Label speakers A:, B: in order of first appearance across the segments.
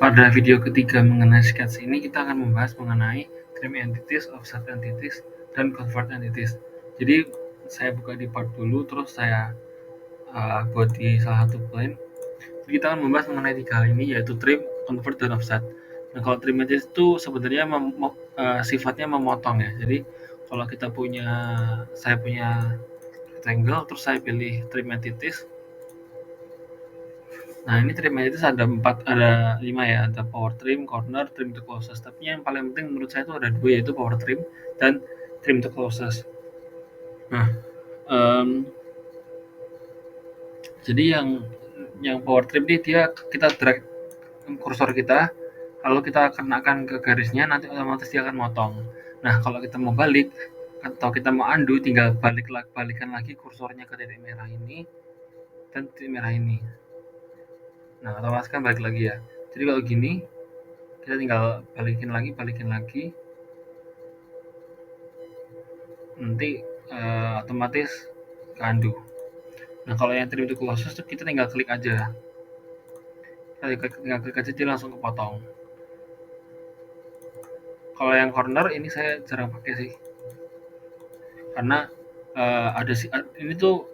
A: Pada video ketiga mengenai sketch ini kita akan membahas mengenai trim entities, offset entities, dan convert entities. Jadi saya buka di part dulu, terus saya buat di salah satu plane. Jadi kita akan membahas mengenai tiga hal ini, yaitu trim, convert, dan offset. Nah, kalau trim entities itu sebenarnya sifatnya memotong ya. Jadi kalau saya punya rectangle, terus saya pilih trim entities. Nah, ini trim entities ada 5 ya, ada power trim, corner, trim to closest. Tapi yang paling penting menurut saya itu ada 2, yaitu power trim dan trim to closest. Nah, jadi yang power trim ini kita drag kursor kita, lalu kita kenakan ke garisnya, nanti otomatis dia akan motong. Nah, kalau kita mau balik atau kita mau undo, tinggal balikan lagi kursornya ke titik merah ini dan titik merah ini. Nah, otomatis kan balik lagi ya. Jadi kalau gini, kita tinggal balikin lagi, nanti otomatis ke undo. Nah, kalau yang trim to closest itu kita tinggal klik aja. Dia langsung kepotong. Kalau yang corner ini saya jarang pakai sih, karena ini tuh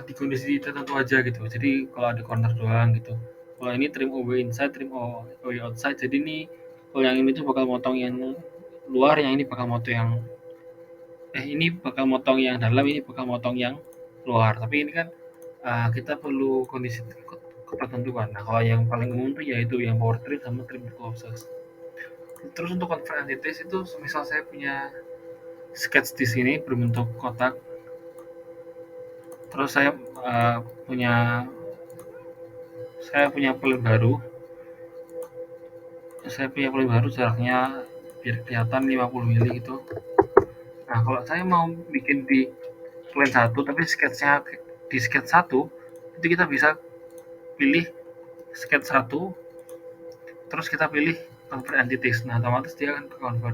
A: di kondisi tertentu aja gitu. Jadi kalau ada corner doang gitu. Kalau ini trim away inside, trim away outside. Jadi ini kalau yang ini tuh bakal motong yang luar, yang ini bakal motong yang dalam, ini bakal motong yang luar. Tapi ini kan kita perlu kondisi ketertentuan. Nah, kalau yang paling umum tuh yaitu yang power trim sama trim closest. Terus untuk convert entities itu, misal saya punya sketch di sini berbentuk kotak, terus punya plane baru. Jaraknya biar kelihatan 50 mili gitu. Nah, kalau saya mau bikin di plane 1 tapi sketchnya di sketch 1, itu kita bisa pilih sketch 1, terus kita pilih convert entities. Nah, otomatis dia akan ke convert.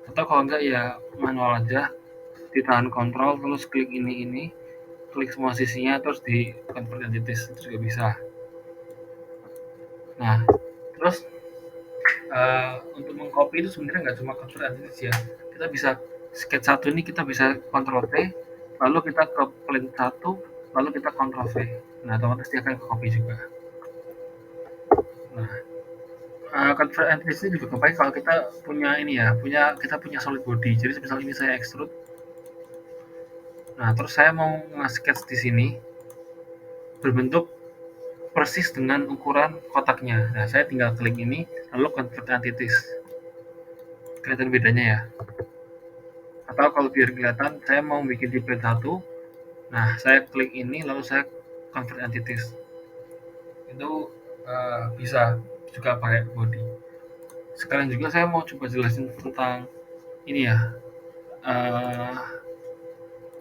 A: Atau kalau enggak ya manual aja, ditahan kontrol terus klik ini, klik semua sisinya terus di convert entities, itu juga bisa. Nah, terus untuk mengcopy itu sebenarnya nggak cuma convert entities ya. Kita bisa sketch 1 ini kita bisa Ctrl T, lalu kita ke plane 1, lalu kita Ctrl V. Nah, otomatis dia akan ke copy juga. Nah, convert entities ini juga kebaik kalau kita kita punya solid body. Jadi misal ini saya extrude. Nah, terus saya mau nge-sketch di sini berbentuk persis dengan ukuran kotaknya. Nah, saya tinggal klik ini, lalu convert entities. Kelihatan bedanya ya. Atau kalau biar kelihatan, saya mau bikin di plane 1. Nah, saya klik ini, lalu saya convert entities. Itu bisa juga pakai body. Sekarang juga saya mau coba jelasin tentang ini ya,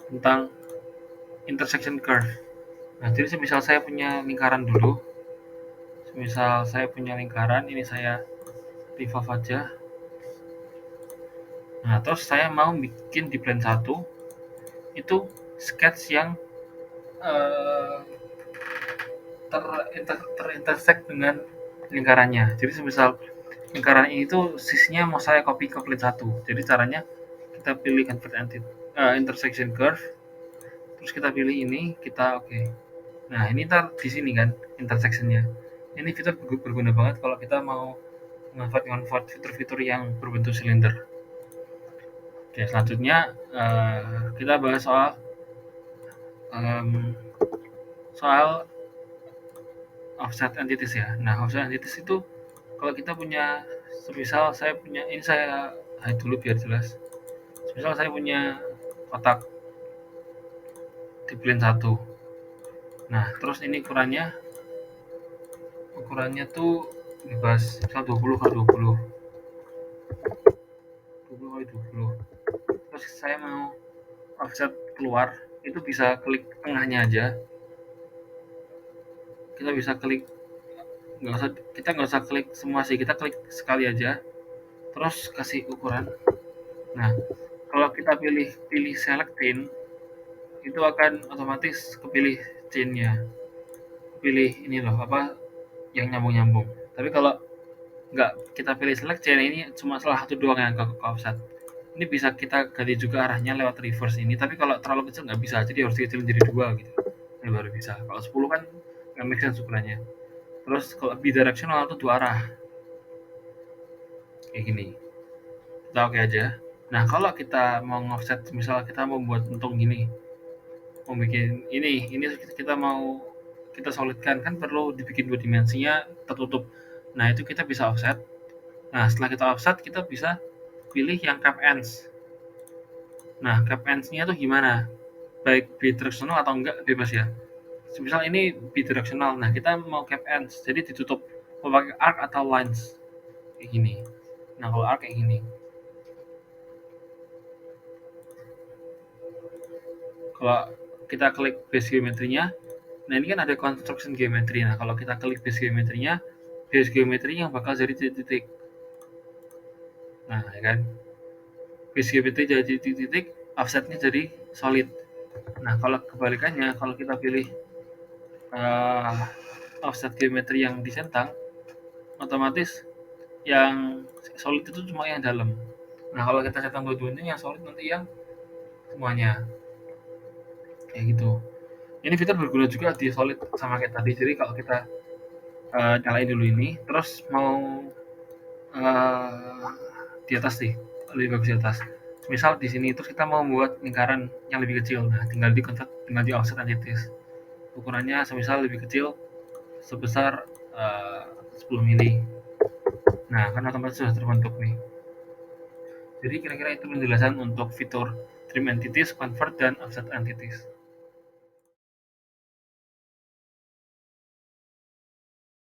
A: tentang intersection curve. Nah, jadi misal saya punya lingkaran dulu. Misal saya punya lingkaran, ini saya revolve aja. Nah, terus saya mau bikin di plane 1, itu sketch yang terintersect dengan lingkarannya. Jadi semisal lingkaran ini tuh sisinya mau saya copy ke plane 1. Jadi caranya kita pilih convert intersection curve, terus kita pilih ini, kita oke. Nah, ini di sini kan intersectionnya. Ini fitur berguna banget kalau kita mau convert fitur-fitur yang berbentuk silinder. Oke, selanjutnya kita bahas soal offset entities ya. Nah, offset entities itu kalau kita punya, semisal saya punya, ini saya hide dulu biar jelas. Semisal saya punya kotak di plane 1. Nah, terus ini ukurannya tuh bebas, misal 20 x 20. 20 x 20. Terus saya mau offset keluar, itu bisa klik tengahnya aja. Kita bisa klik, kita nggak usah klik semua sih, kita klik sekali aja, terus kasih ukuran. Nah, kalau kita pilih select chain, itu akan otomatis kepilih chainnya, pilih ini loh, yang nyambung-nyambung. Tapi kalau nggak kita pilih select chain, ini cuma salah satu doang yang ke offset. Ini bisa kita ganti juga arahnya lewat reverse ini, tapi kalau terlalu kecil nggak bisa, jadi harus dikecilin jadi 2 gitu. Ini baru bisa. Kalau 10 kan nggak make sense ukurannya. Terus kalau bidirectional itu 2 arah, kayak gini. Kita oke aja. Nah, kalau kita mau offset, misal kita mau buat untung gini, mau bikin ini kita mau kita solidkan, kan perlu dibikin 2 dimensinya tertutup. Nah, itu kita bisa offset. Nah, setelah kita offset, kita bisa pilih yang cap ends. Nah, cap ends-nya tuh gimana? Baik bidirectional atau enggak, bebas ya. Misal ini bidirectional, nah kita mau cap ends, jadi ditutup mau pakai arc atau lines kayak gini. Nah, kalau arc kayak gini. Kalau kita klik base geometrinya, nah ini kan ada construction geometry. Nah, kalau kita klik base geometrinya yang bakal jadi titik-titik. Nah, ya kan? Base geometry jadi titik-titik, offsetnya jadi solid. Nah, kalau kebalikannya, kalau kita pilih uh, offset geometri yang disentang, otomatis yang solid itu cuma yang dalam. Nah, kalau kita centang dua-duanya, yang solid nanti yang semuanya kayak gitu. Ini fitur berguna juga di solid sama kayak tadi. Jadi kalau kita nyalain dulu ini, terus mau uh, di atas nih, lebih bagus di atas. Misal di sini terus kita mau membuat lingkaran yang lebih kecil. Nah, tinggal di offset entities. Ukurannya semisal lebih kecil sebesar 10 mili. Nah, kan otomatis sudah terbentuk nih. Jadi kira-kira itu penjelasan untuk fitur trim entities, convert, dan offset entities.